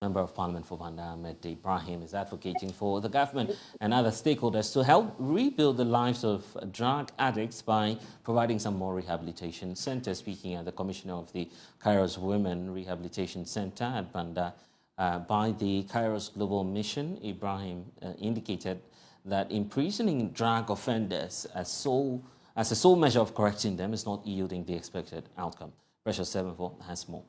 Member of Parliament for Banda Ahmed Ibrahim is advocating for the government and other stakeholders to help rebuild the lives of drug addicts by providing some more rehabilitation centers. Speaking at the Commissioner of the Kairos Women Rehabilitation Center at Banda by the Kairos Global Mission, Ibrahim indicated that imprisoning drug offenders as a sole measure of correcting them is not yielding the expected outcome. Precious 74 has more.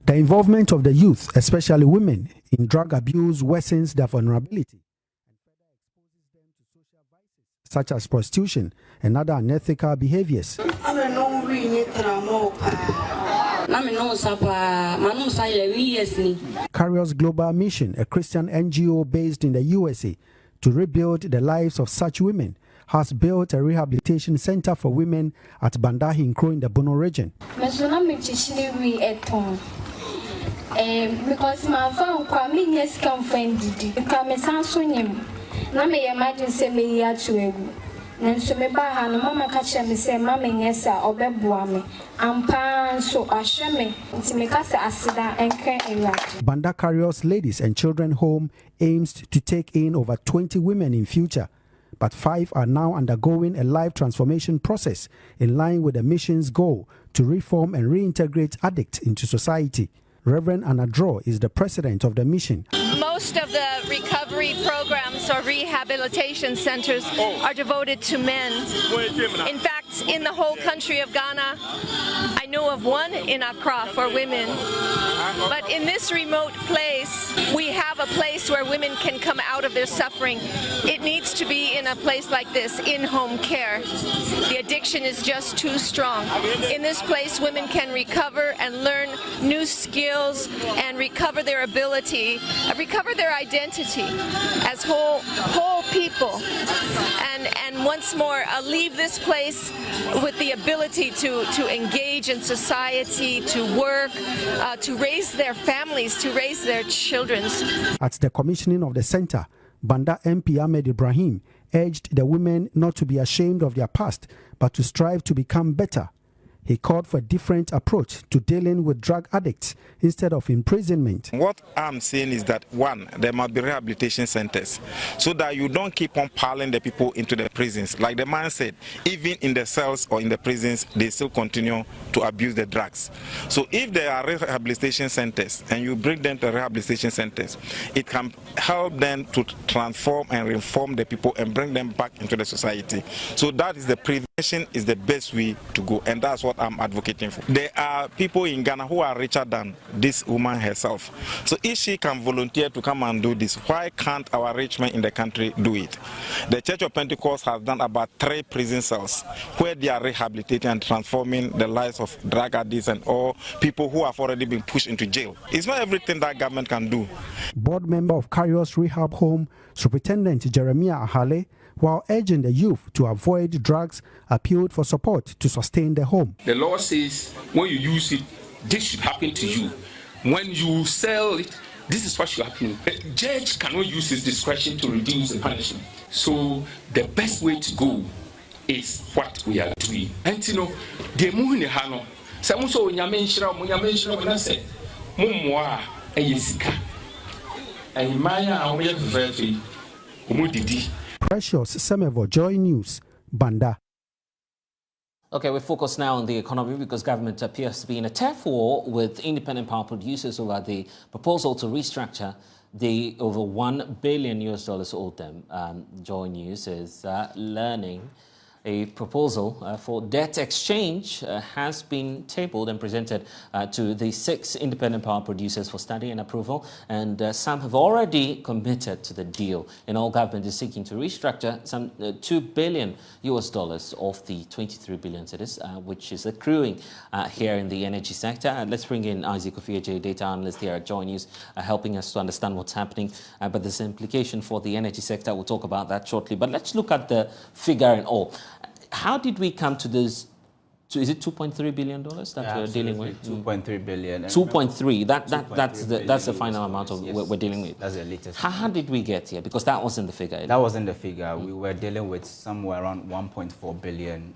The involvement of the youth, especially women, in drug abuse worsens their vulnerability and further exposes them to social vices such as prostitution and other unethical behaviors. Kairos Global Mission, a Christian NGO based in the USA, to rebuild the lives of such women, has built a rehabilitation center for women at Banda Hinkro in the Bono region. Because my phone coming yes come friend did come sansunim na me imagine say me ya to nanso me ba ha no mama ka kire me say mama nyesa obeboa me ampa so ahwe me nti me ka say asida enkan ewade. Banda Kairos Ladies and Children Home aims to take in over 20 women in future, but 5 are now undergoing a life transformation process in line with the mission's goal to reform and reintegrate addicts into society. Reverend Anna Draw is the president of the mission. Most of the recovery programs or rehabilitation centers are devoted to men. In fact, in the whole country of Ghana, I know of one in Accra for women. But in this remote place, we have a place where women can come out of their suffering. It needs to be in a place like this, in-home care. The addiction is just too strong. In this place, women can recover and learn new skills and recover their ability, recover their identity as whole people, and once more leave this place with the ability to engage in society, to work, to raise their families, to raise their children. At the commissioning of the center, Banda MP Ahmed Ibrahim urged the women not to be ashamed of their past, but to strive to become better. He called for a different approach to dealing with drug addicts instead of imprisonment. What I'm saying is that, one, there must be rehabilitation centers so that you don't keep on piling the people into the prisons. Like the man said, even in the cells or in the prisons, they still continue to abuse the drugs. So if there are rehabilitation centers and you bring them to rehabilitation centers, it can help them to transform and reform the people and bring them back into the society. So that is the prevention is the best way to go, and that's what I'm advocating for. There are people in Ghana who are richer than this woman herself. So if she can volunteer to come and do this, why can't our rich men in the country do it? The Church of Pentecost has done about 3 prison cells where they are rehabilitating and transforming the lives of drug addicts and all people who have already been pushed into jail. It's not everything that government can do. Board member of Kairos Rehab Home, Superintendent Jeremiah Ahale, while urging the youth to avoid drugs, appealed for support to sustain the home. The law says when you use it, this should happen to you. When you sell it, this is what should happen. A judge cannot use his discretion to reduce the punishment. So the best way to go is what we are doing. And you know, the moon hano. Some so nyamenshira say mumwa eyesika. And maya very umudidi. Precious Semevo, Joy News, Banda. Okay, we focus now on the economy because government appears to be in a turf war with independent power producers over the proposal to restructure the over $1 billion owed them. Joy News is learning a proposal for debt exchange has been tabled and presented to the 6 independent power producers for study and approval, and some have already committed to the deal. And all, government is seeking to restructure some $2 billion of the $23 billion it is, which is accruing here in the energy sector. Let's bring in Isaac Ofieje, data analyst here at Joy News, helping us to understand what's happening. But there's implication for the energy sector. We'll talk about that shortly. But let's look at the figure and all. How did we come to this? Is it $2.3 billion that we're dealing with? 2.3 billion. 2.3. That's the final amount of we're dealing with. That's the latest. How did we get here? Because that wasn't the figure. That wasn't the figure. We were dealing with somewhere around $1.4 billion,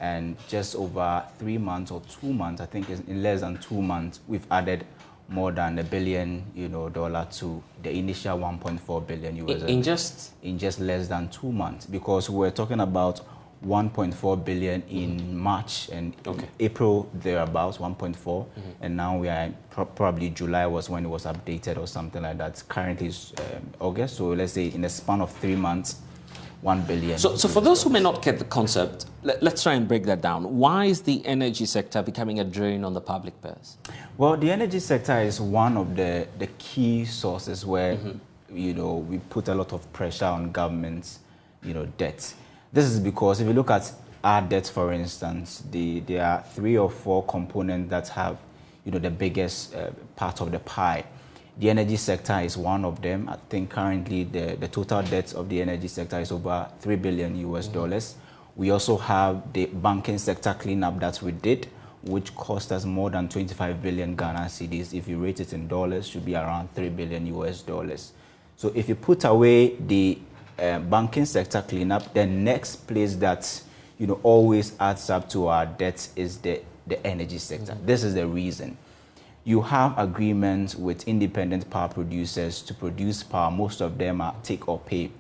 and just over 3 months or 2 months, I think in less than 2 months, we've added more than $1 billion, dollar to the initial 1.4 billion US in just less than 2 months, because we're talking about 1.4 billion in March and April thereabouts 1.4, and now we are probably July was when it was updated or something like that. Currently it's August, so let's say in a span of 3 months, 1 billion. So for those who may not get the concept, let's try and break that down. Why is the energy sector becoming a drain on the public purse? Well, the energy sector is one of the key sources where, we put a lot of pressure on government's, debt. This is because if you look at our debt, for instance, there are 3 or 4 components that have, the biggest part of the pie. The energy sector is one of them. I think currently the total debt of the energy sector is over $3 billion US dollars. We also have the banking sector cleanup that we did, which cost us more than 25 billion Ghana cedis. If you rate it in dollars, should be around $3 billion US dollars. So if you put away the banking sector cleanup, the next place that always adds up to our debt is the energy sector. This is the reason. You have agreements with independent power producers to produce power. Most of them are take or pay.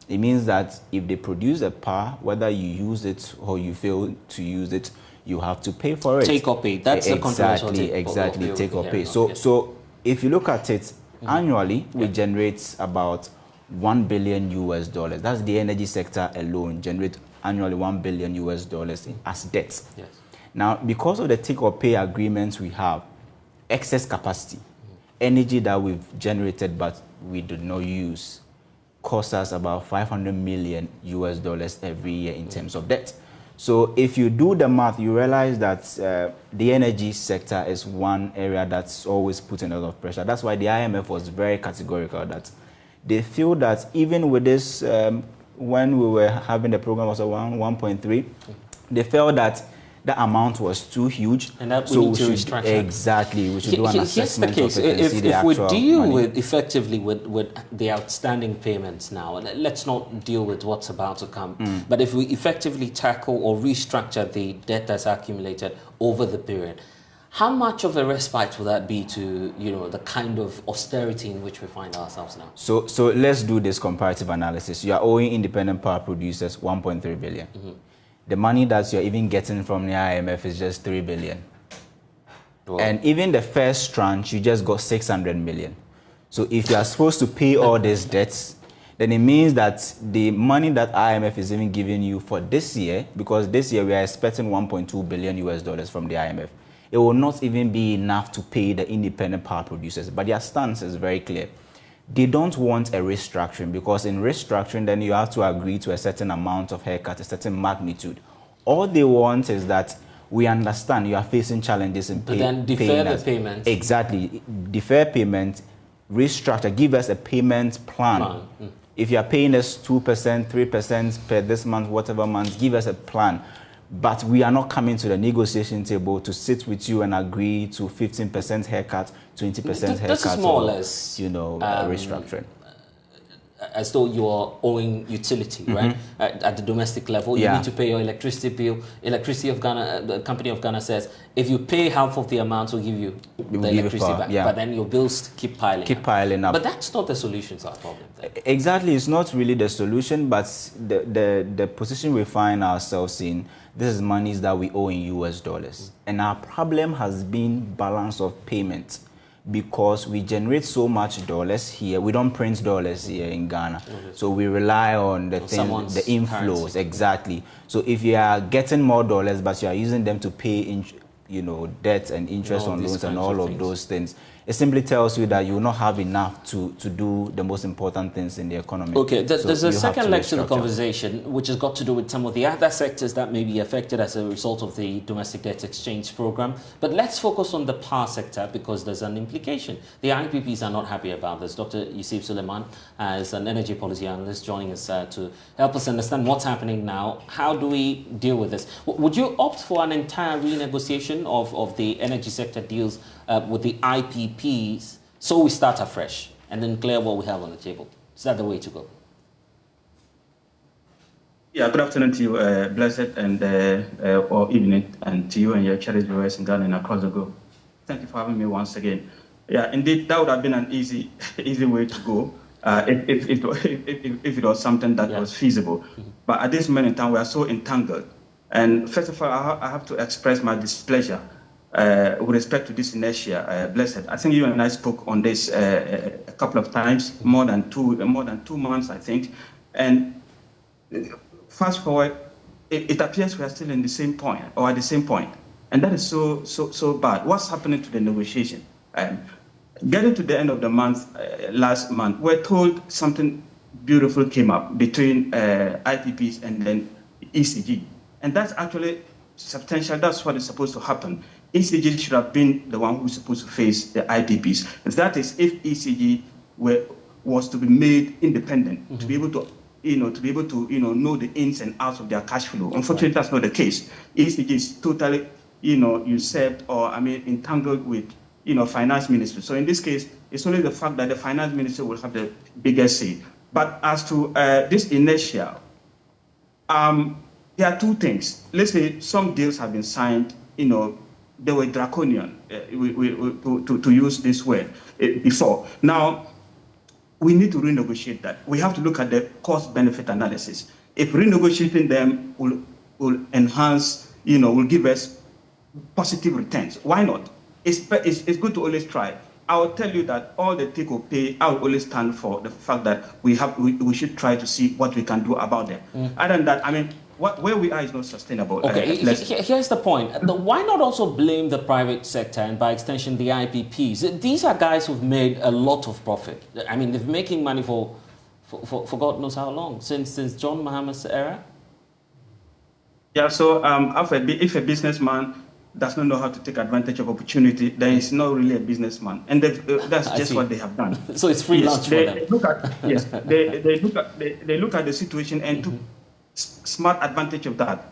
It means that if they produce a power, whether you use it or you fail to use it, you have to pay for it. Take or pay. That's the controversial exactly. Take or pay. So if you look at it annually, we generate about $1 billion US dollars. That's the energy sector alone, generate annually $1 billion US dollars as debt. Yes. Now, because of the take or pay agreements we have, excess capacity, energy that we've generated but we did not use, costs us about $500 million US dollars every year in terms of debt. So if you do the math, you realize that the energy sector is one area that's always putting a lot of pressure. That's why the IMF was very categorical that they feel that even with this, when we were having the program was around 1.3, they felt that the amount was too huge. And that we need to restructure. Exactly. We should do an assessment. Here's the case. If we deal with effectively with the outstanding payments now, and let's not deal with what's about to come, but if we effectively tackle or restructure the debt that's accumulated over the period, how much of a respite will that be to the kind of austerity in which we find ourselves now? So let's do this comparative analysis. You are owing independent power producers 1.3 billion. The money that you're even getting from the IMF is just 3 billion. Wow. And even the first tranche, you just got 600 million. So if you are supposed to pay all these debts, then it means that the money that IMF is even giving you for this year, because this year we are expecting 1.2 billion US dollars from the IMF, it will not even be enough to pay the independent power producers. But their stance is very clear. They don't want a restructuring, because in restructuring, then you have to agree to a certain amount of haircut, a certain magnitude. All they want is that we understand you are facing challenges in paying. But then defer the payments. Exactly. Defer payment, restructure, give us a payment plan. If you are paying us 2%, 3% per this month, whatever month, give us a plan. But we are not coming to the negotiation table to sit with you and agree to 15% haircut, 20% haircut. This is more or less, restructuring. As though you are owing utility, right? At the domestic level, you need to pay your electricity bill. Electricity of Ghana, the Company of Ghana says, if you pay half of the amount, we'll give you the electricity back. But then your bills keep piling up. But that's not the solution to our problem. Exactly, it's not really the solution, but the position we find ourselves in, this is monies that we owe in US dollars. And our problem has been balance of payment, because we generate so much dollars here. We don't print dollars here in Ghana. So we rely on the inflows. Currency. Exactly. So if you are getting more dollars, but you are using them to pay debt and interest on loans and all of those things, it simply tells you that you will not have enough to do the most important things in the economy. Okay, there's a second leg to the conversation, which has got to do with some of the other sectors that may be affected as a result of the domestic debt exchange program. But let's focus on the power sector, because there's an implication. The IPPs are not happy about this. Dr. Yusuf Suleiman, as an energy policy analyst, joining us to help us understand what's happening now. How do we deal with this? Would you opt for an entire renegotiation of the energy sector deals with the IPPs, so we start afresh and then clear what we have on the table? Is that the way to go? Yeah, good afternoon to you, Blessed, and or evening, and to you and your cherished viewers in Ghana and across the globe. Thank you for having me once again. Yeah, indeed, that would have been an easy way to go if it was something that was feasible. But at this moment in time, we are so entangled. And first of all, I have to express my displeasure with respect to this inertia, Blessed. I think you and I spoke on this a couple of times, more than 2 months, I think. And fast forward, it appears we are still in the same point, or at the same point. And that is so bad. What's happening to the negotiation? Getting to the end of the month, last month, we're told something beautiful came up between IPPs and then ECG. And that's actually substantial. That's what is supposed to happen. ECG should have been the one who's supposed to face the IPPs. That is, if ECG was to be made independent, to be able to know the ins and outs of their cash flow. Unfortunately, that's not the case. ECG is totally, usurped or entangled with, finance ministry. So in this case, it's only the fact that the finance minister will have the biggest say. But as to this inertia, there are two things. Let's say some deals have been signed, they were draconian, to use this word before. Now, we need to renegotiate that. We have to look at the cost-benefit analysis. If renegotiating them will enhance, will give us positive returns, why not? It's good to always try. I will tell you that all the take or pay, I will always stand for the fact that we should try to see what we can do about them. Other than that, where we are is not sustainable. Okay, here's the point. Why not also blame the private sector and by extension the IPPs? These are guys who've made a lot of profit. They've been making money for God knows how long, since John Mahama's era. Yeah, so if a businessman does not know how to take advantage of opportunity, then he's not really a businessman, and that's just what they have done. So it's free lunch for them. They look at the situation and took smart advantage of that.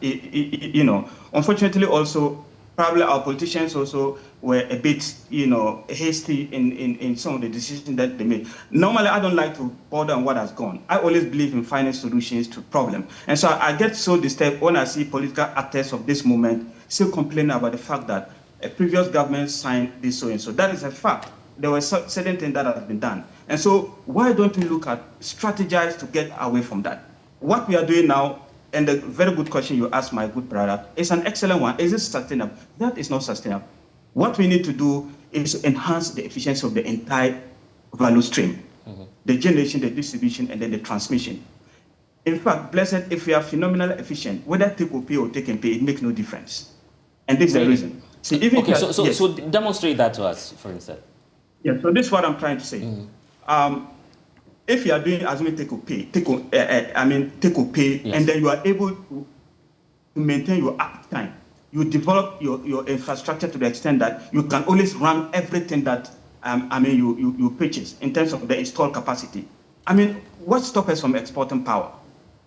Unfortunately, also probably our politicians also were a bit, hasty in some of the decisions that they made. Normally, I don't like to bother on what has gone. I always believe in finding solutions to problems, and so I get so disturbed when I see political actors of this moment still complaining about the fact that a previous government signed this so and so. That is a fact. There were certain things that have been done, and so why don't we look at strategize to get away from that? What we are doing now, and the very good question you asked, my good brother, is an excellent one. Is it sustainable? That is not sustainable. What we need to do is to enhance the efficiency of the entire value stream, the generation, the distribution, and then the transmission. In fact, Blessed, if we are phenomenally efficient, whether take or pay or take and pay, it makes no difference. And this is the reason. See, even so demonstrate that to us, for instance. Yeah, so this is what I'm trying to say. If you are doing assuming take or pay, yes, and then you are able to maintain your uptime, you develop your infrastructure to the extent that you can always run everything that you purchase in terms of the installed capacity. What stops us from exporting power?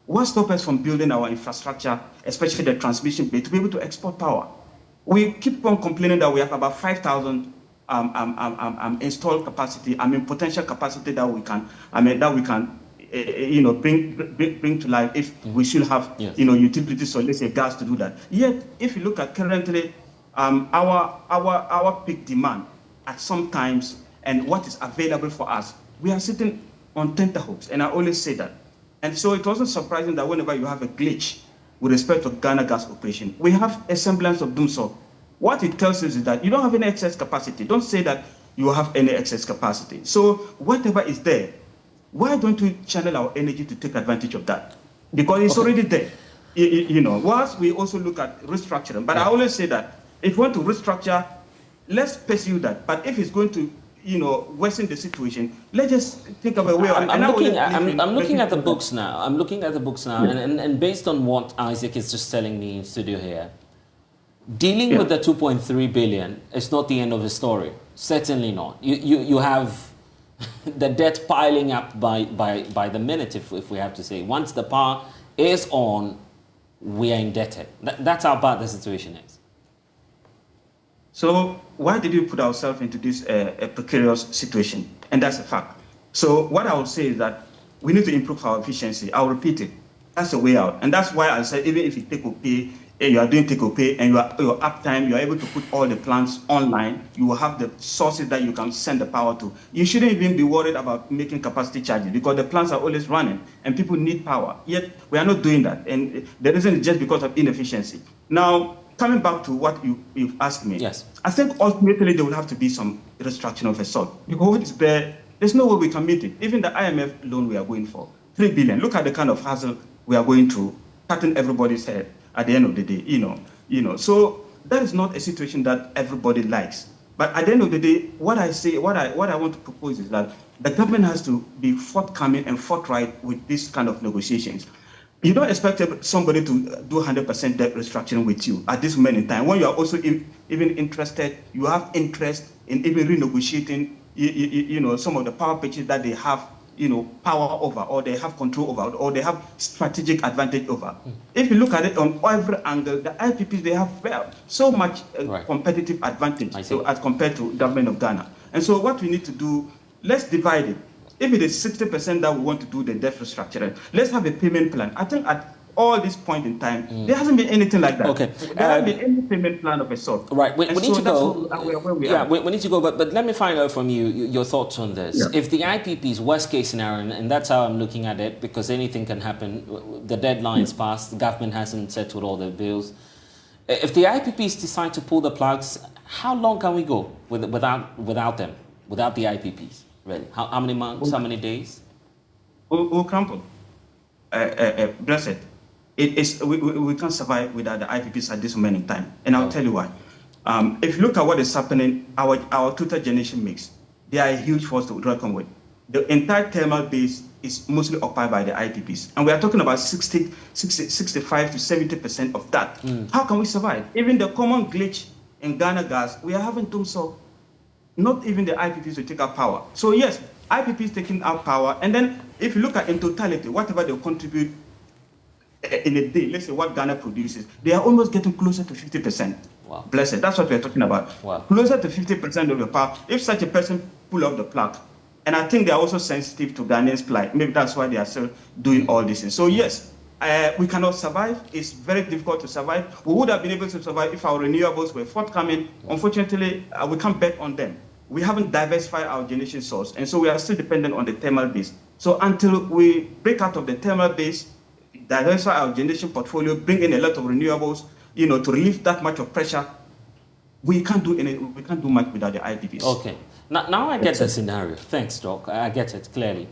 What stops us from building our infrastructure, especially the transmission bit, to be able to export power? We keep on complaining that we have about 5,000 installed capacity, potential capacity that we can, bring to life if we should have, utilities, or let's say gas to do that. Yet, if you look at currently our peak demand at some times and what is available for us, we are sitting on tenterhooks, and I always say that. And so it wasn't surprising that whenever you have a glitch with respect to Ghana gas operation, we have a semblance of doom so. What it tells us is that you don't have any excess capacity. Don't say that you have any excess capacity. So whatever is there, why don't we channel our energy to take advantage of that? Because it's already there. Whilst we also look at restructuring, but I always say that if we want to restructure, let's pursue that. But if it's going to worsen the situation, let's just think of a way. I'm looking at the books now. And based on what Isaac is just telling me in studio here, dealing with the 2.3 billion is not the end of the story. Certainly not. You have the debt piling up by the minute, if we have to say. Once the power is on, we are indebted. That's how bad the situation is. So why did we put ourselves into this precarious situation? And that's a fact. So what I would say is that we need to improve our efficiency. I'll repeat it. That's the way out. And that's why I said even if you take or pay, you are doing take or pay, and your uptime, you are able to put all the plants online. You will have the sources that you can send the power to. You shouldn't even be worried about making capacity charges because the plants are always running and people need power. Yet we are not doing that, and the reason is just because of inefficiency. Now, coming back to what you've asked me, yes, I think ultimately there will have to be some restructuring of a sort because what is there? There's no way we can meet it. Even the IMF loan we are going for, 3 billion. Look at the kind of hassle we are going through, cutting everybody's head at the end of the day, you know. So that is not a situation that everybody likes. But at the end of the day, what I want to propose is that the government has to be forthcoming and forthright with this kind of negotiations. You don't expect somebody to do 100% debt restructuring with you at this moment in time. When you are also even interested, you have interest in even renegotiating, you know, some of the power pitches that they have, you know, power over, or they have control over, or they have strategic advantage over. If you look at it on every angle, the IPPs, they have so much competitive advantage as compared to government of Ghana. And so what we need to do, let's divide it. If it is 60% that we want to do the debt restructuring, let's have a payment plan. I think at all this point in time, there hasn't been anything like that. Okay. There hasn't been any payment plan of a sort. Right. We need to go. We need to go. But let me find out from you your thoughts on this. Yeah. If the IPP's worst case scenario, and that's how I'm looking at it, because anything can happen. The deadline's passed. The government hasn't settled all the bills. If the IPPs decide to pull the plugs, how long can we go without them, without the IPPs? Really? How many months? How many days? We'll crumple. Blessed. We can't survive without the IPPs at this moment in time. And I'll tell you why. If you look at what is happening, our total generation mix, they are a huge force to reckon with. The entire thermal base is mostly occupied by the IPPs. And we are talking about 65 to 70% of that. How can we survive? Even the common glitch in Ghana gas, we are having to solve. Not even the IPPs will take out power. So yes, IPPs taking out power, and then if you look at in totality, whatever they contribute in a day, let's say what Ghana produces, they are almost getting closer to 50%. Wow. Blessed, that's what we're talking about. Wow. Closer to 50% of the power. If such a person pull off the plug, and I think they are also sensitive to Ghanaians' plight, maybe that's why they are still doing all this. And so yes, we cannot survive. It's very difficult to survive. We would have been able to survive if our renewables were forthcoming. Unfortunately, we can't bet on them. We haven't diversified our generation source, and so we are still dependent on the thermal base. So until we break out of the thermal base, diversify our generation portfolio, bring in a lot of renewables, you know, to relieve that much of pressure, we can't do much without the IPPs. Okay. Now I get the scenario. Thanks, Doc. I get it clearly.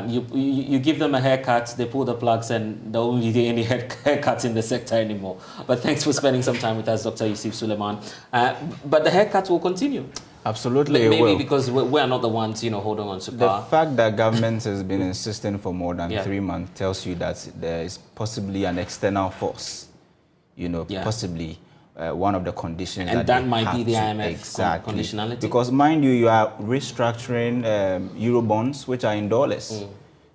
You give them a haircut, they pull the plugs, and there won't be any haircuts in the sector anymore. But thanks for spending some time with us, Dr. Yusuf Suleiman. But the haircuts will continue. Absolutely, maybe because we are not the ones, you know, holding on to power. The fact that government has been insisting for more than 3 months tells you that there is possibly an external force, you know, possibly one of the conditions. And that might be the IMF conditionality. Because mind you are restructuring Euro bonds, which are in dollars.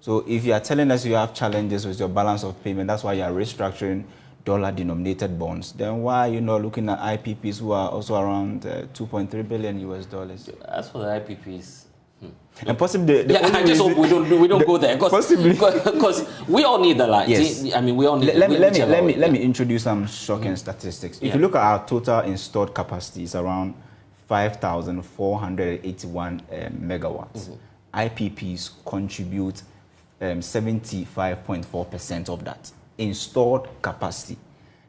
So if you are telling us you have challenges with your balance of payment, that's why you are restructuring dollar-denominated bonds, then why are you not looking at IPPs who are also around $2.3 billion US dollars? As for the IPPs, and possibly I just hope we don't go there, because we all need the light. Yes. I mean, we all need. Let me introduce some shocking statistics. If you look at our total installed capacity, it's around 5,481 megawatts. IPPs contribute 75.4% of that installed capacity.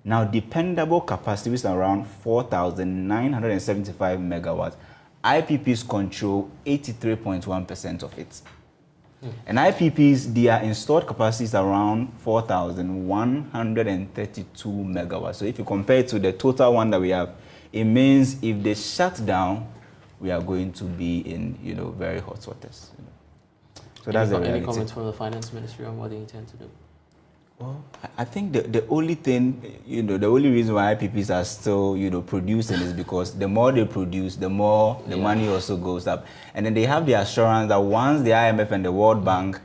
Now, dependable capacity is around 4,975 megawatts. IPPs control 83.1% of it. And IPPs, their installed capacity is around 4,132 megawatts. So if you compare it to the total one that we have, it means if they shut down, we are going to be in, you know, very hot waters. You know. So that's the reality. Any comments from the finance ministry on what they intend to do? Well, I think the only thing, you know, the only reason why IPPs are still, you know, producing is because the more they produce, the more the money also goes up. And then they have the assurance that once the IMF and the World Bank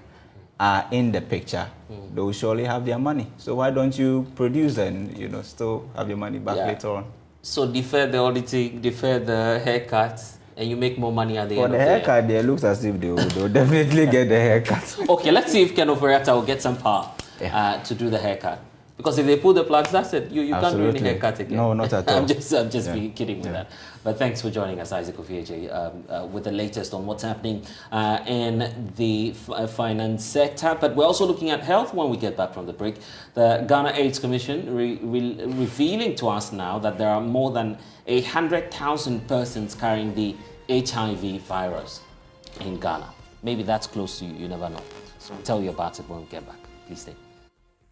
are in the picture, they will surely have their money. So why don't you produce and, you know, still have your money back later on? So defer the auditing, defer the haircuts, and you make more money at the end of the year. For the haircut, it looks as if they will definitely get the haircut. Okay, let's see if Ken Oferiatta will get some power to do the haircut. Because if they pull the plugs, that's it. You can't do any haircut again. No, not at all. I'm just being kidding with that. But thanks for joining us, Isaac Ofieje, with the latest on what's happening in the finance sector. But we're also looking at health when we get back from the break. The Ghana AIDS Commission revealing to us now that there are more than 100,000 persons carrying the HIV virus in Ghana. Maybe that's close to you. You never know. So we'll tell you about it when we get back. Please stay.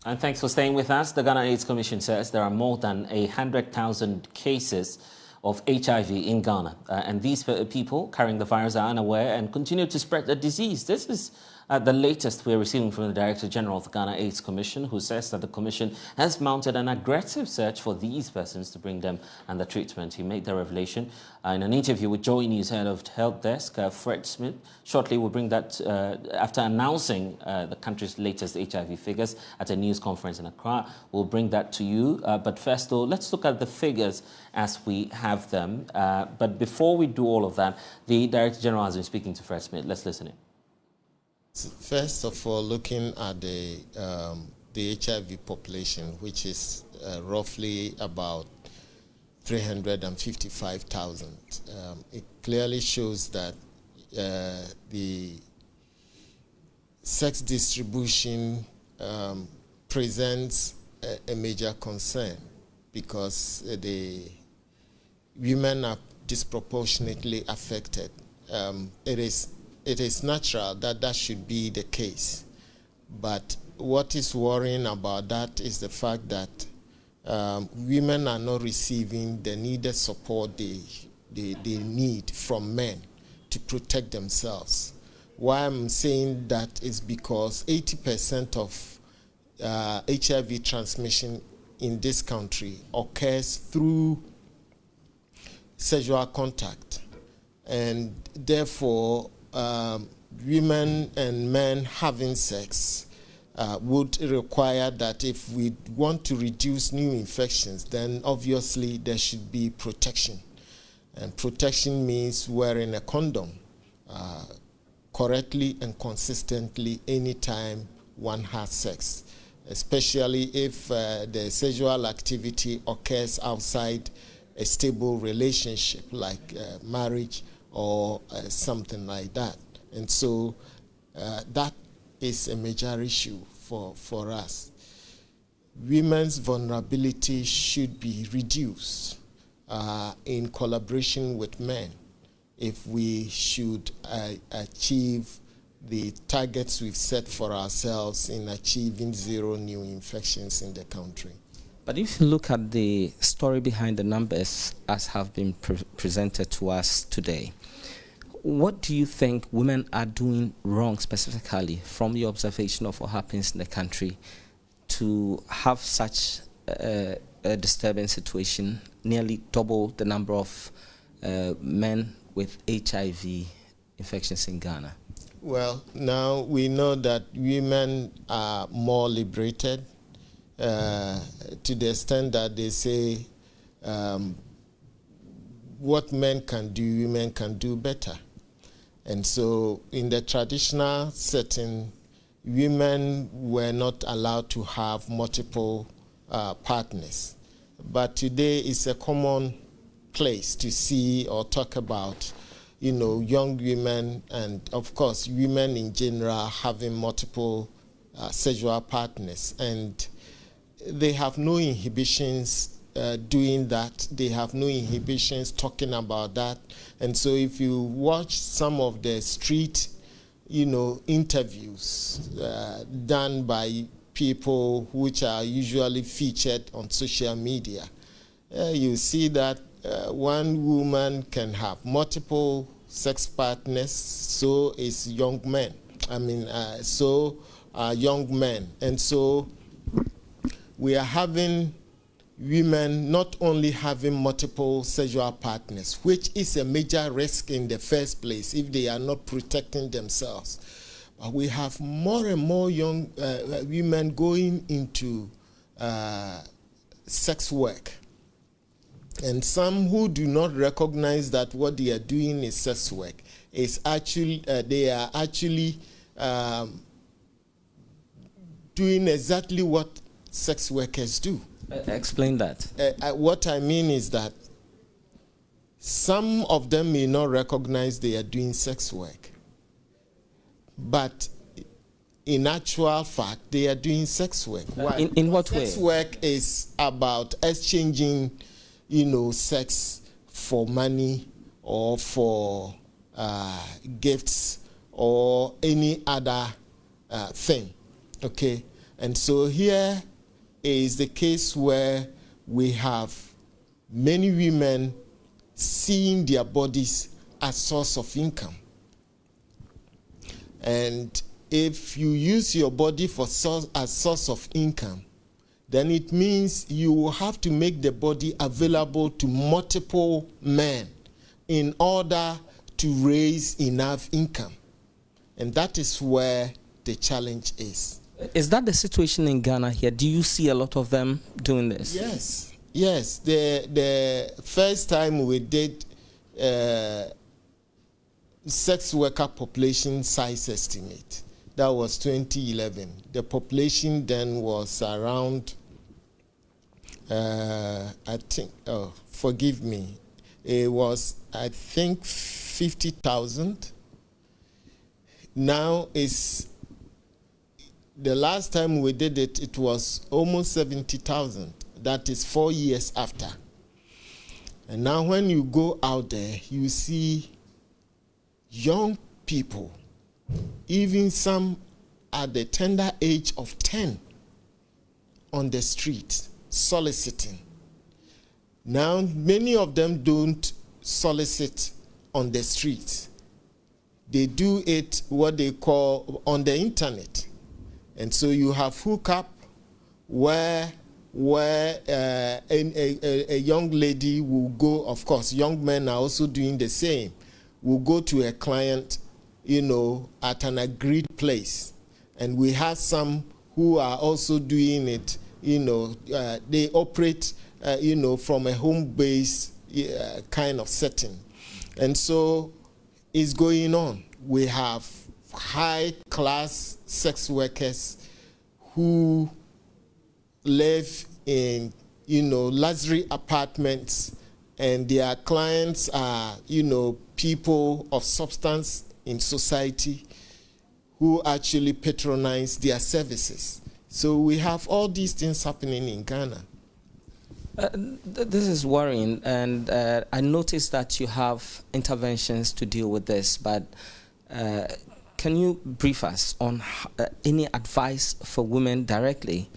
And thanks for staying with us. The Ghana AIDS Commission says there are more than 100,000 cases of HIV in Ghana. And these people carrying the virus are unaware and continue to spread the disease. This is the latest we're receiving from the Director General of the Ghana AIDS Commission, who says that the Commission has mounted an aggressive search for these persons to bring them under treatment. He made the revelation in an interview with Joy News Head of Health Desk, Fred Smith. Shortly, we'll bring that after announcing the country's latest HIV figures at a news conference in Accra. We'll bring that to you. But first, though, let's look at the figures as we have them. But before we do all of that, the Director General has been speaking to Fred Smith. Let's listen in. First of all, looking at the HIV population, which is roughly about 355,000, it clearly shows that the sex distribution presents a major concern because the women are disproportionately affected. It is natural that that should be the case. But what is worrying about that is the fact that women are not receiving the needed support they need from men to protect themselves. Why I'm saying that is because 80% of HIV transmission in this country occurs through sexual contact. And therefore, women and men having sex would require that if we want to reduce new infections, then obviously there should be protection. And protection means wearing a condom correctly and consistently anytime one has sex, especially if the sexual activity occurs outside a stable relationship like marriage or something like that. And so that is a major issue for us. Women's vulnerability should be reduced in collaboration with men if we should achieve the targets we've set for ourselves in achieving 0 new infections in the country. But if you look at the story behind the numbers as have been presented to us today, what do you think women are doing wrong specifically from your observation of what happens in the country to have such a disturbing situation, nearly double the number of men with HIV infections in Ghana? Well, now we know that women are more liberated to the extent that they say what men can do, women can do better. And so in the traditional setting, women were not allowed to have multiple partners. But today it's a common place to see or talk about, you know, young women and, of course, women in general having multiple sexual partners. And they have no inhibitions doing that. They have no inhibitions talking about that. And so if you watch some of the street, you know, interviews done by people which are usually featured on social media, you see that one woman can have multiple sex partners, so is young men. Young men. And so we are having women not only having multiple sexual partners, which is a major risk in the first place if they are not protecting themselves. But we have more and more young women going into sex work. And some who do not recognize that what they are doing is sex work is actually, they are actually doing exactly what sex workers do. Explain that. What I mean is that some of them may not recognize they are doing sex work, but in actual fact, they are doing sex work. Why? In what way? Sex work is about exchanging, sex for money or for gifts or any other thing. Okay? And so here is the case where we have many women seeing their bodies as source of income. And if you use your body for as source of income, then it means you will have to make the body available to multiple men in order to raise enough income. And that is where the challenge is. Is that the situation in Ghana here? Do you see a lot of them doing this? Yes. Yes. The first time we did sex worker population size estimate, that was 2011. The population then was around, I think, forgive me, it was, I think, 50,000. Now it's, the last time we did it, it was almost 70,000. That is 4 years after. And now when you go out there, you see young people, even some at the tender age of 10, on the street soliciting. Now, many of them don't solicit on the street. They do it what they call on the internet. And so you have hookup where a young lady will go, of course, young men are also doing the same, will go to a client, at an agreed place. And we have some who are also doing it, they operate, from a home-based kind of setting. And so it's going on. We have high-class sex workers who live in, luxury apartments, and their clients are, people of substance in society who actually patronize their services. So we have all these things happening in Ghana. This is worrying, and I noticed that you have interventions to deal with this, but can you brief us on any advice for women directly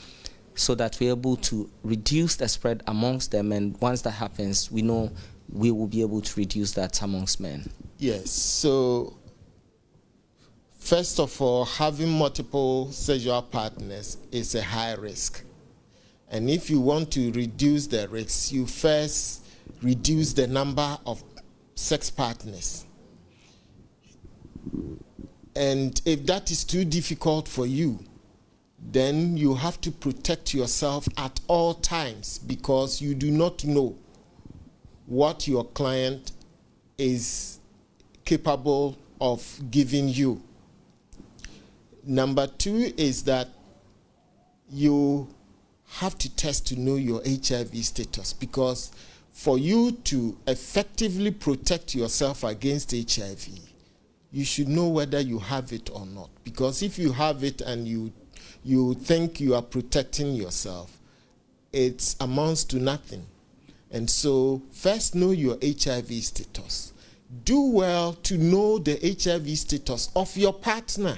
so that we're able to reduce the spread amongst them, and once that happens, we know we will be able to reduce that amongst men? Yes, so first of all, having multiple sexual partners is a high risk. And if you want to reduce the risk, you first reduce the number of sex partners. And if that is too difficult for you, then you have to protect yourself at all times, because you do not know what your client is capable of giving you. Number two is that you have to test to know your HIV status, because for you to effectively protect yourself against HIV, you should know whether you have it or not. Because if you have it and you think you are protecting yourself, it amounts to nothing. And so first know your HIV status. Do well to know the HIV status of your partner.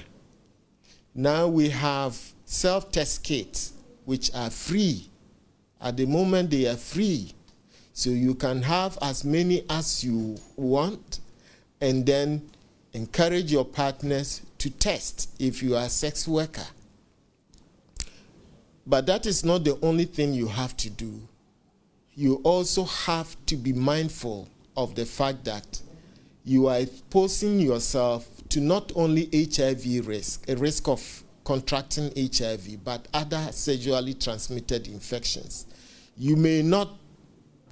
Now we have self-test kits, which are free. At the moment, they are free. So you can have as many as you want, and then encourage your partners to test if you are a sex worker. But that is not the only thing you have to do. You also have to be mindful of the fact that you are exposing yourself to not only HIV risk, a risk of contracting HIV, but other sexually transmitted infections. You may not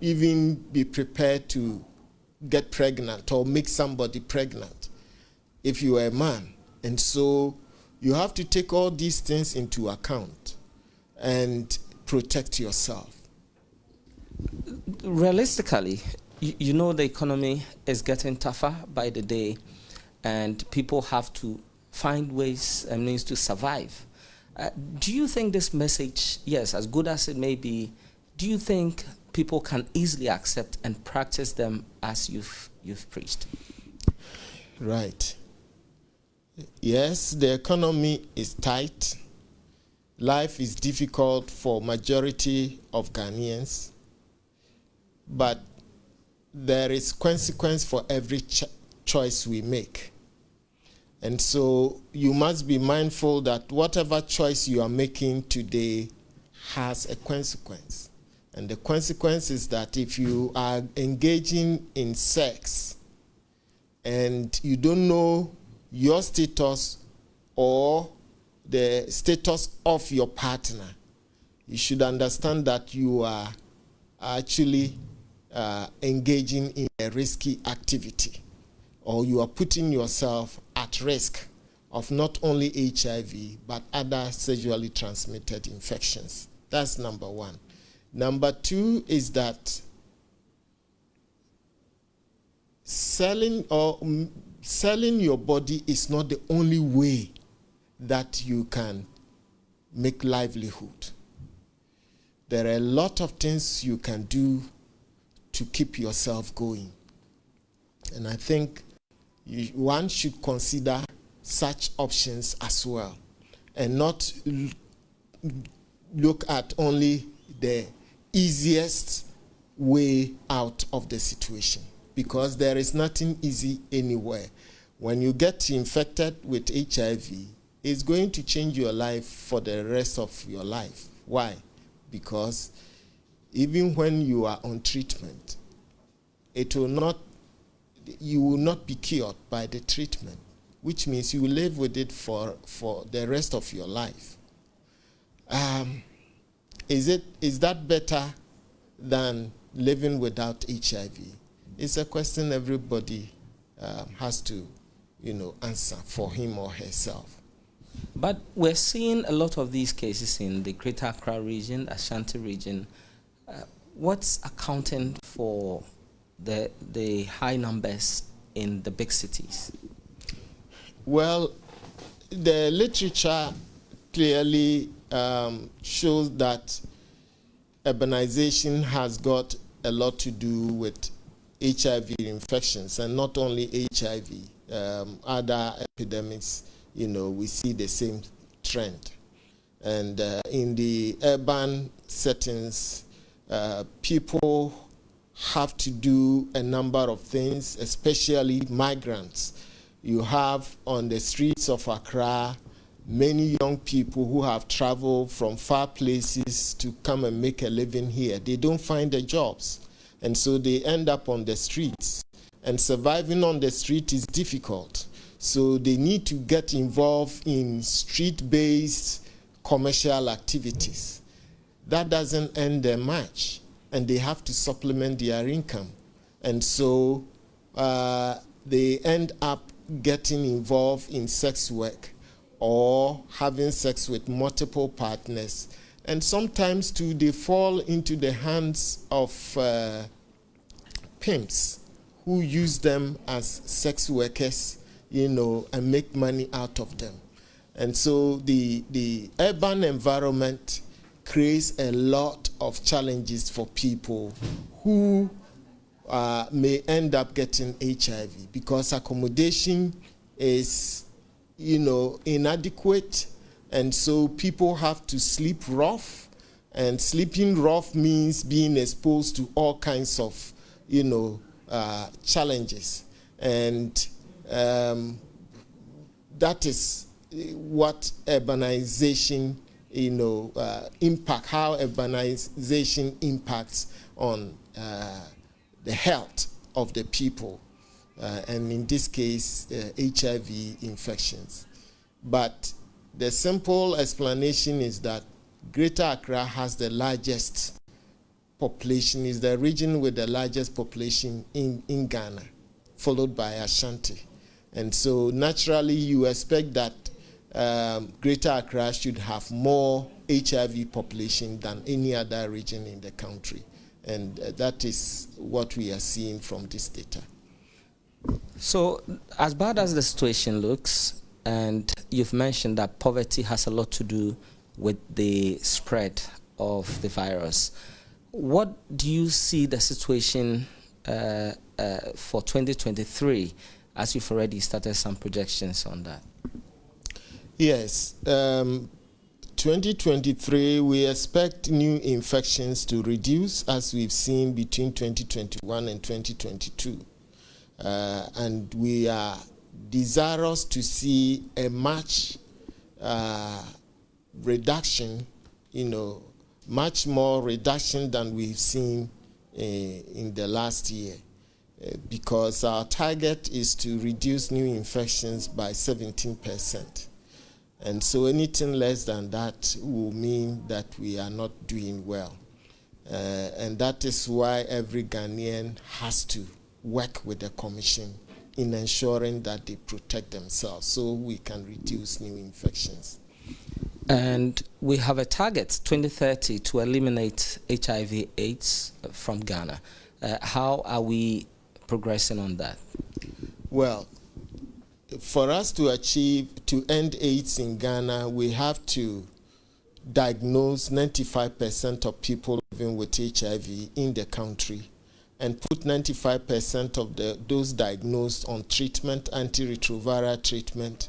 even be prepared to get pregnant or make somebody pregnant if you are a man. And so you have to take all these things into account. and protect yourself. Realistically, you know the economy is getting tougher by the day, and people have to find ways and means to survive. Do you think this message, yes, as good as it may be, do you think people can easily accept and practice them as you've preached? Right. Yes, the economy is tight. Life is difficult for majority of Ghanaians, but there is consequence for every choice we make. And so you must be mindful that whatever choice you are making today has a consequence. And the consequence is that if you are engaging in sex and you don't know your status or the status of your partner, you should understand that you are actually engaging in a risky activity, or you are putting yourself at risk of not only HIV, but other sexually transmitted infections. That's number one. Number two is that selling your body is not the only way that you can make livelihood. There are a lot of things you can do to keep yourself going. And I think one should consider such options as well, and not look at only the easiest way out of the situation, because there is nothing easy anywhere. When you get infected with HIV, it's going to change your life for the rest of your life. Why? Because even when you are on treatment, you will not be cured by the treatment, which means you will live with it for the rest of your life. Is that better than living without HIV? It's a question everybody has to, answer for him or herself. But we're seeing a lot of these cases in the Greater Accra region, Ashanti region. What's accounting for the high numbers in the big cities? Well, the literature clearly shows that urbanization has got a lot to do with HIV infections, and not only HIV, other epidemics, we see the same trend. And in the urban settings, people have to do a number of things, especially migrants. You have on the streets of Accra many young people who have traveled from far places to come and make a living here. They don't find the jobs, and so they end up on the streets. And surviving on the street is difficult. So they need to get involved in street-based commercial activities. That doesn't earn them much, and they have to supplement their income. And so they end up getting involved in sex work or having sex with multiple partners. And sometimes, too, they fall into the hands of pimps who use them as sex workers, and make money out of them. And so the urban environment creates a lot of challenges for people who may end up getting HIV, because accommodation is, inadequate, and so people have to sleep rough, and sleeping rough means being exposed to all kinds of, challenges. And that is what urbanization, how urbanization impacts on the health of the people, and in this case, HIV infections. But the simple explanation is that Greater Accra has the largest population, is the region with the largest population in Ghana, followed by Ashanti. And so naturally you expect that Greater Accra should have more HIV population than any other region in the country. And that is what we are seeing from this data. So, as bad as the situation looks, and you've mentioned that poverty has a lot to do with the spread of the virus, what do you see the situation for 2023, as you've already started some projections on that? Yes. 2023, we expect new infections to reduce, as we've seen between 2021 and 2022. And we are desirous to see a much reduction, much more reduction than we've seen in the last year, because our target is to reduce new infections by 17%. And so anything less than that will mean that we are not doing well. And that is why every Ghanaian has to work with the Commission in ensuring that they protect themselves so we can reduce new infections. And we have a target, 2030, to eliminate HIV/AIDS from Ghana. How are we progressing on that? Well, for us to end AIDS in Ghana, we have to diagnose 95% of people living with HIV in the country and put 95% of those diagnosed on treatment, antiretroviral treatment,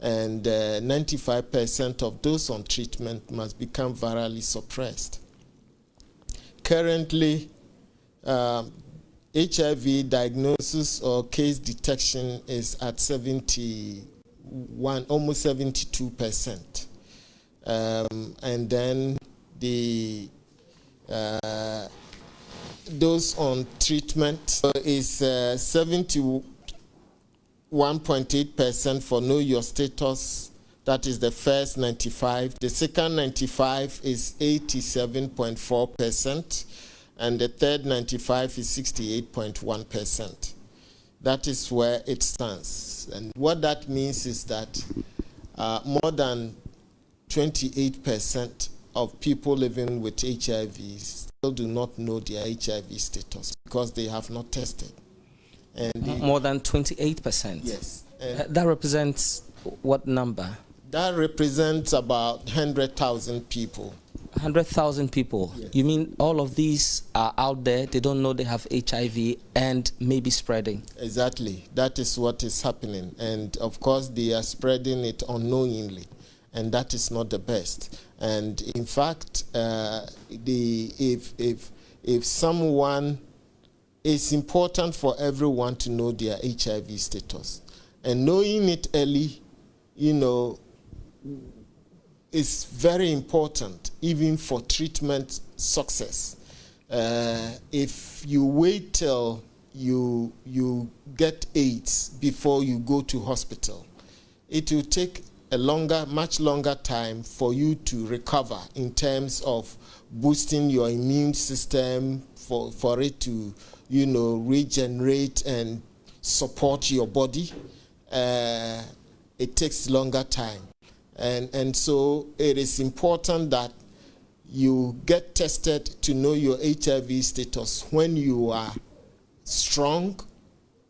and 95% of those on treatment must become virally suppressed. Currently, HIV diagnosis or case detection is at 71, almost 72%. And then those on treatment is 71.8% for know your status. That is the first 95. The second 95 is 87.4%. And the third 95 is 68.1%. That is where it stands. And what that means is that more than 28% of people living with HIV still do not know their HIV status because they have not tested. And more than 28%? Yes. That represents what number? That represents about 100,000 people. 100,000 people? Yes. You mean all of these are out there, they don't know they have HIV and maybe spreading? Exactly. That is what is happening. And of course, they are spreading it unknowingly. And that is not the best. And in fact, if someone, it's important for everyone to know their HIV status. And knowing it early, is very important, even for treatment success. If you wait till you get AIDS before you go to hospital, it will take a much longer time for you to recover in terms of boosting your immune system, for it to, regenerate and support your body. It takes longer time. And so it is important that you get tested to know your HIV status when you are strong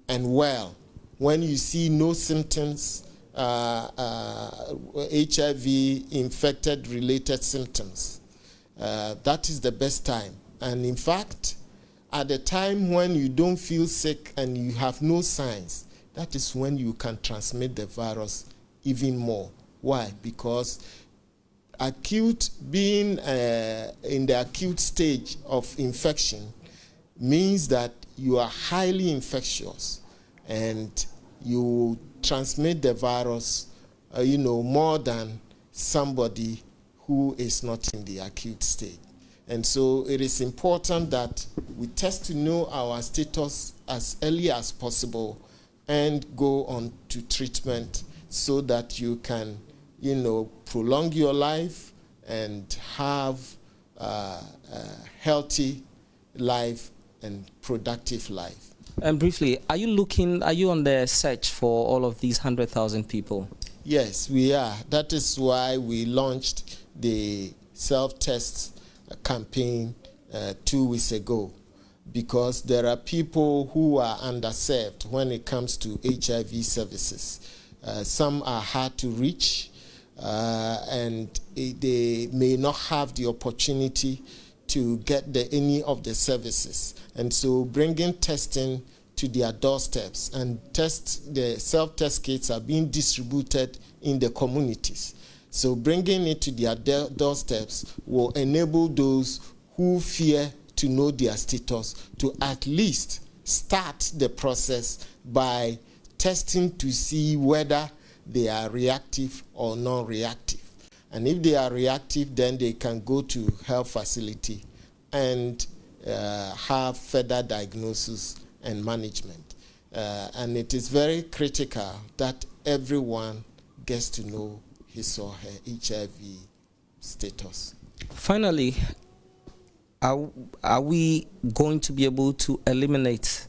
and well. When you see no symptoms, HIV-infected related symptoms, that is the best time. And in fact, at the time when you don't feel sick and you have no signs, that is when you can transmit the virus even more. Why? Because being in the acute stage of infection means that you are highly infectious and you transmit the virus, more than somebody who is not in the acute state. And so it is important that we test to know our status as early as possible and go on to treatment so that you can prolong your life and have a healthy life and productive life. And briefly, are you on the search for all of these 100,000 people? Yes, we are. That is why we launched the self-test campaign 2 weeks ago, because there are people who are underserved when it comes to HIV services. Some are hard to reach, and they may not have the opportunity to get any of the services. And so bringing testing to their doorsteps, and the self-test kits are being distributed in the communities. So bringing it to their doorsteps will enable those who fear to know their status to at least start the process by testing to see whether they are reactive or non-reactive. And if they are reactive, then they can go to health facility and have further diagnosis and management. And it is very critical that everyone gets to know his or her HIV status. Finally, are we going to be able to eliminate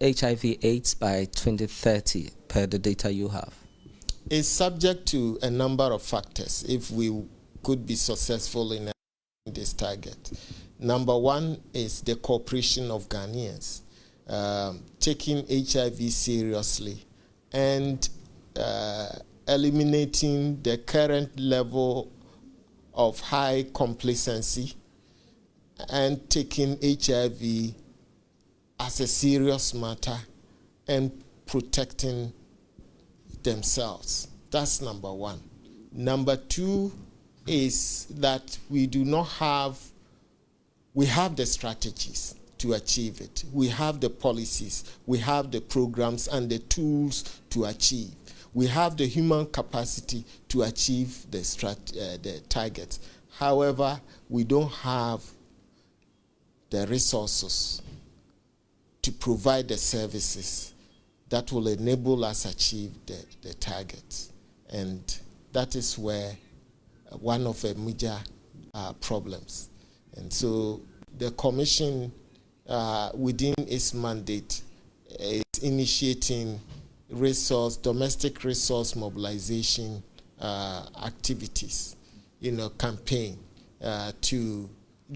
HIV/AIDS by 2030 per the data you have? It's subject to a number of factors if we could be successful in this target. Number one is the cooperation of Ghanaians, taking HIV seriously and eliminating the current level of high complacency and taking HIV as a serious matter and protecting themselves. That's number one. Number two is that we have the strategies to achieve it. We have the policies, we have the programs and the tools to achieve. We have the human capacity to achieve the targets. However, we don't have the resources to provide the services that will enable us achieve the targets. And that is where one of the major problems. And so the Commission, within its mandate, is initiating domestic resource mobilization activities, campaign to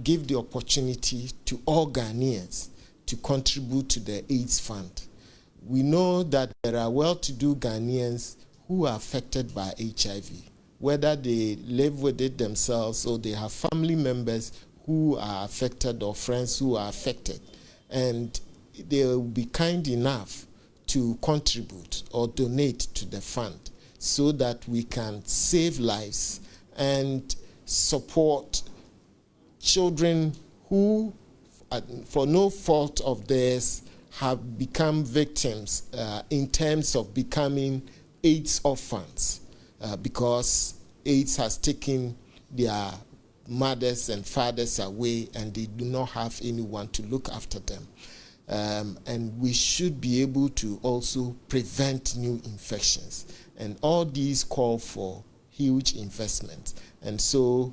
give the opportunity to all Ghanaians to contribute to the AIDS Fund. We know that there are well-to-do Ghanaians who are affected by HIV, whether they live with it themselves or they have family members who are affected or friends who are affected. And they will be kind enough to contribute or donate to the fund so that we can save lives and support children who, for no fault of theirs, have become victims in terms of becoming AIDS orphans because AIDS has taken their mothers and fathers away and they do not have anyone to look after them. And we should be able to also prevent new infections. And all these call for huge investment. And so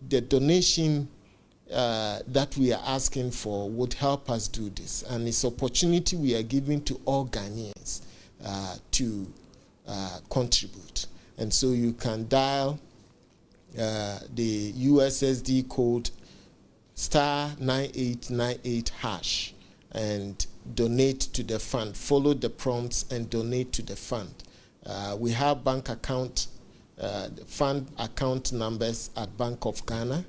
the donation that we are asking for would help us do this. And it's opportunity we are giving to all Ghanaians to contribute. And so you can dial the USSD code *9898# and donate to the fund. Follow the prompts and donate to the fund. We have bank account, fund account numbers at Bank of Ghana,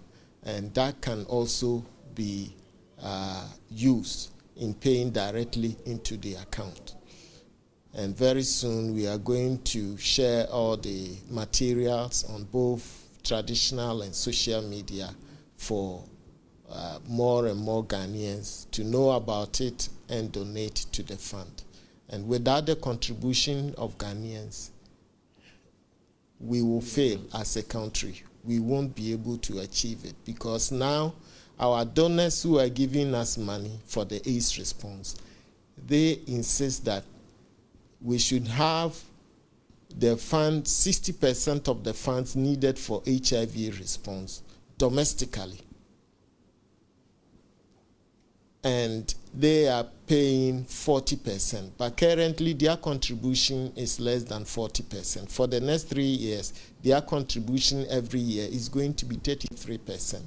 and that can also be used in paying directly into the account. And very soon we are going to share all the materials on both traditional and social media for more and more Ghanaians to know about it and donate to the fund. And without the contribution of Ghanaians, we will fail as a country. We won't be able to achieve it because now our donors who are giving us money for the AIDS response, they insist that we should have the fund, 60% of the funds needed for HIV response domestically. and they are paying 40%, but currently their contribution is less than 40%. For the next 3 years, their contribution every year is going to be 33%.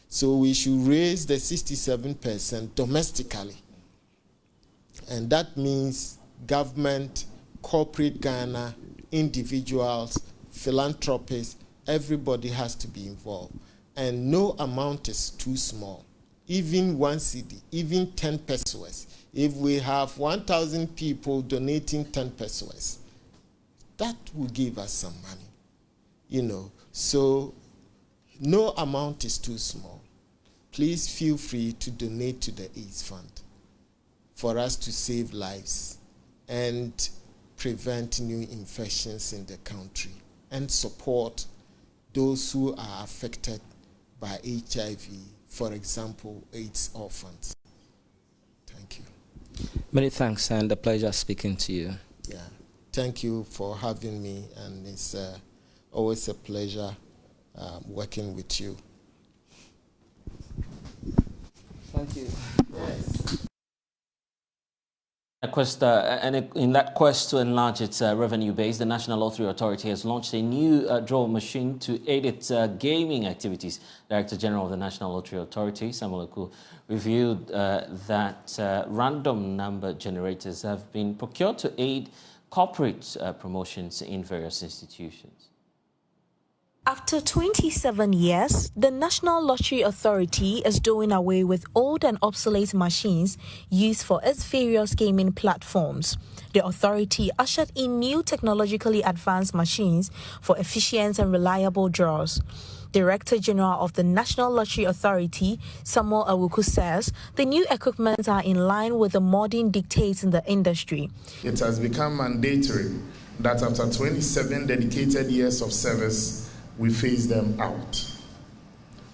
So we should raise the 67% domestically. And that means government, corporate Ghana, individuals, philanthropists, everybody has to be involved. And no amount is too small. Even 1 cedi, even 10 pesos. If we have 1,000 people donating 10 pesos, that will give us some money, you know. So no amount is too small. Please feel free to donate to the AIDS Fund for us to save lives and prevent new infections in the country and support those who are affected by HIV, for example, AIDS orphans. Thank you. Many thanks, and a pleasure speaking to you. Yeah, thank you for having me, and it's always a pleasure working with you. Thank you. Yes. In that quest to enlarge its revenue base, the National Lottery Authority has launched a new draw machine to aid its gaming activities. Director General of the National Lottery Authority, Samuel Oku, revealed that random number generators have been procured to aid corporate promotions in various institutions. After 27 years, the National Lottery Authority is doing away with old and obsolete machines used for its various gaming platforms. The authority ushered in new technologically advanced machines for efficient and reliable draws. Director General of the National Lottery Authority, Samuel Awuku, says the new equipment are in line with the modern dictates in the industry. It has become mandatory that after 27 dedicated years of service, we phase them out.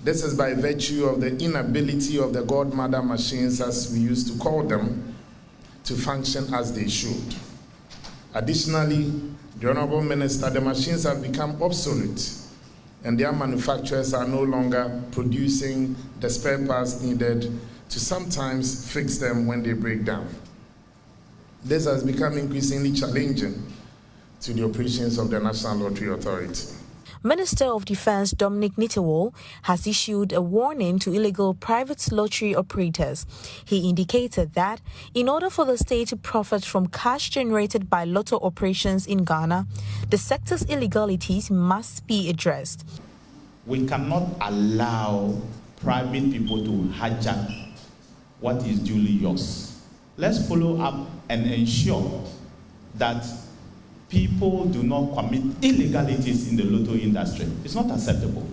This is by virtue of the inability of the godmother machines, as we used to call them, to function as they should. Additionally, the Honorable Minister, the machines have become obsolete, and their manufacturers are no longer producing the spare parts needed to sometimes fix them when they break down. This has become increasingly challenging to the operations of the National Lottery Authority. Minister of Defense Dominic Nitiwol has issued a warning to illegal private lottery operators. He indicated that in order for the state to profit from cash generated by lotto operations in Ghana, the sector's illegalities must be addressed. We cannot allow private people to hijack what is duly yours. Let's follow up and ensure that people do not commit illegalities in the lotto industry. It's not acceptable.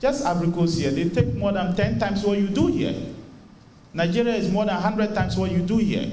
Just Africans here, they take more than 10 times what you do here. Nigeria is more than 100 times what you do here.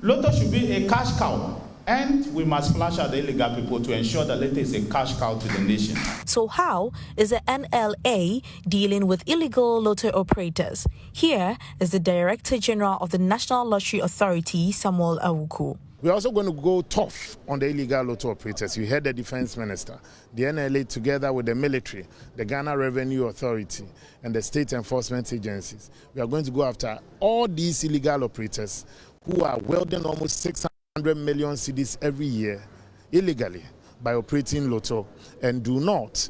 Lotto should be a cash cow, and we must flush out the illegal people to ensure that Lotto is a cash cow to the nation. So how is the NLA dealing with illegal lotto operators? Here is the Director General of the National Lottery Authority, Samuel Awuku. We're also going to go tough on the illegal lotto operators. You heard the Defense Minister. The NLA, together with the military, the Ghana Revenue Authority, and the state enforcement agencies, we are going to go after all these illegal operators who are wielding almost 600 million cedis every year illegally by operating lotto, and do not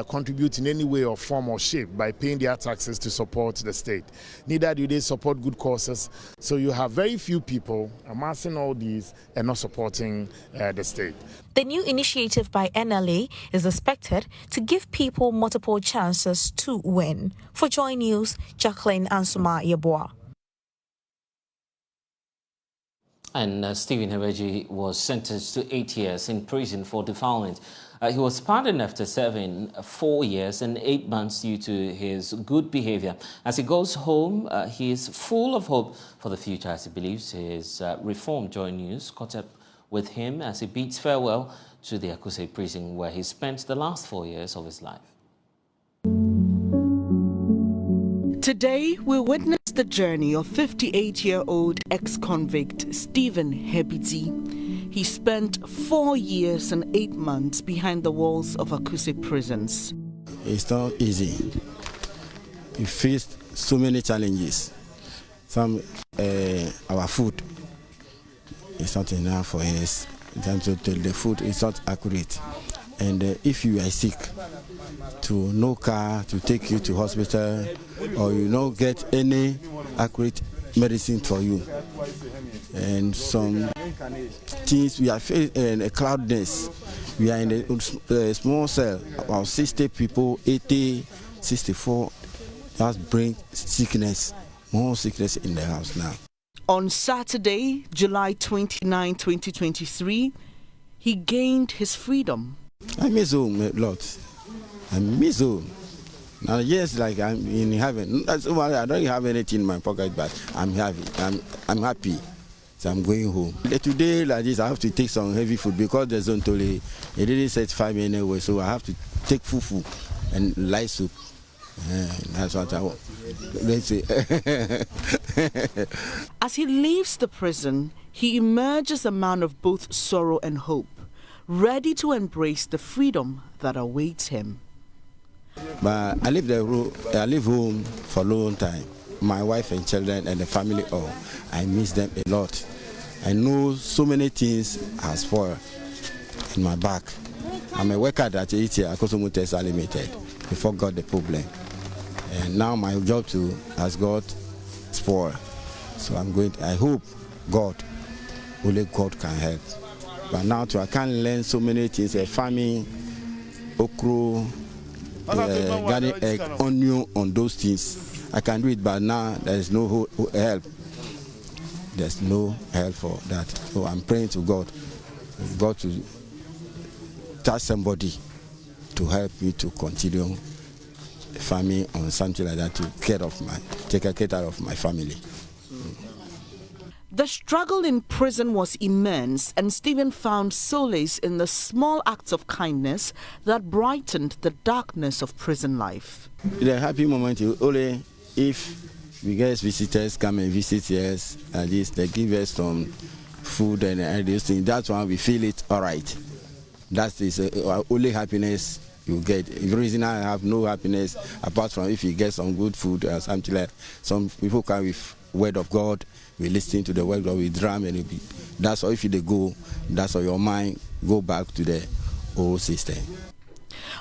contribute in any way or form or shape by paying their taxes to support the state. Neither do they support good causes. So you have very few people amassing all these and not supporting the state. The new initiative by NLA is expected to give people multiple chances to win. For Joy News, Jacqueline Ansuma Yeboah. And Stephen Hebeji was sentenced to 8 years in prison for defilement. He was pardoned after serving 4 years and 8 months due to his good behavior. As he goes home, he is full of hope for the future, as he believes his reform. Joy News caught up with him as he bids farewell to the Akuse prison, where he spent the last 4 years of his life. Today, we witness the journey of 58-year-old ex-convict Stephen Hebeji. He spent 4 years and 8 months behind the walls of Akuse prisons. It's not easy. He faced so many challenges. some our food is not enough for us. In terms of the food is not accurate, and if you are sick, to no car to take you to hospital, or you don't get any accurate medicine for you, and some things we are facing a cloudness. We are in a small cell, about 60 people, 80, 64. That brings sickness, more sickness in the house now. On Saturday, July 29, 2023, he gained his freedom. I miss home a lot. I miss home. Now, yes, like I'm in heaven. That's why I don't have anything in my pocket, but I'm happy. I'm happy. So I'm going home. Today, like this, I have to take some heavy food because the Zontole, it didn't satisfy me anyway, so I have to take fufu and light soup. That's what I want. Let's see. As he leaves the prison, he emerges a man of both sorrow and hope, ready to embrace the freedom that awaits him. But I live home for a long time. My wife and children and the family all. I miss them a lot. I know so many things are spoiled in my back. I'm a worker at 8 years, Akosomutes Limited, before got the problem. And now my job too has got spoiled. So I hope only God can help. But now too, I can't learn so many things, farming, okra, garden egg, onion, on those things. I can do it, but now there is no help. There's no help for that. So I'm praying to God to touch somebody to help me to continue farming or something like that to take care of my family. The struggle in prison was immense, and Stephen found solace in the small acts of kindness that brightened the darkness of prison life. The happy moment is only if we get visitors come and visit us, at least they give us some food and these things. That's why we feel it all right. That is only happiness you get. The reason I have no happiness, apart from if you get some good food or something like some people come with word of God, we listen to the word of God, we drum, and that's all. If you go, that's all your mind go back to the old system.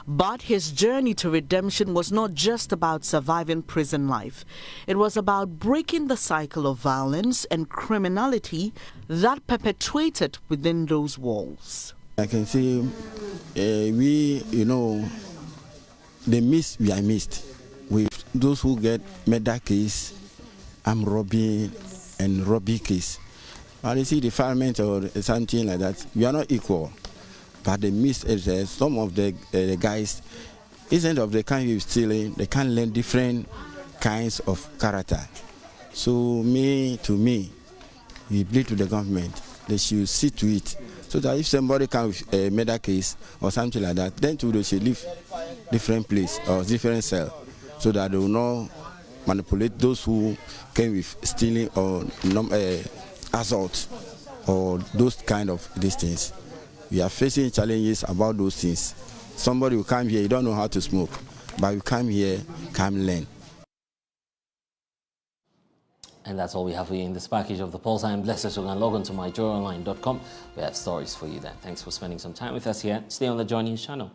But his journey to redemption was not just about surviving prison life. It was about breaking the cycle of violence and criminality that perpetuated within those walls. I can say we are missed with those who get murder case, armed robbery and robbery case. And you see defilement or something like that, we are not equal. But they miss some of the guys, instead of the kind of stealing, they can learn different kinds of character. So to me, we plead to the government, they should see to it, so that if somebody comes with a murder case or something like that, then they should leave different place or different cell, so that they will not manipulate those who came with stealing or assault or those kind of these things. We are facing challenges about those things. Somebody will come here, you don't know how to smoke, but you come here, come learn. And that's all we have for you in this package of The Pulse. I am blessed as you can log on to myjoyonline.com. We have stories for you there. Thanks for spending some time with us here. Stay on the Joy News channel.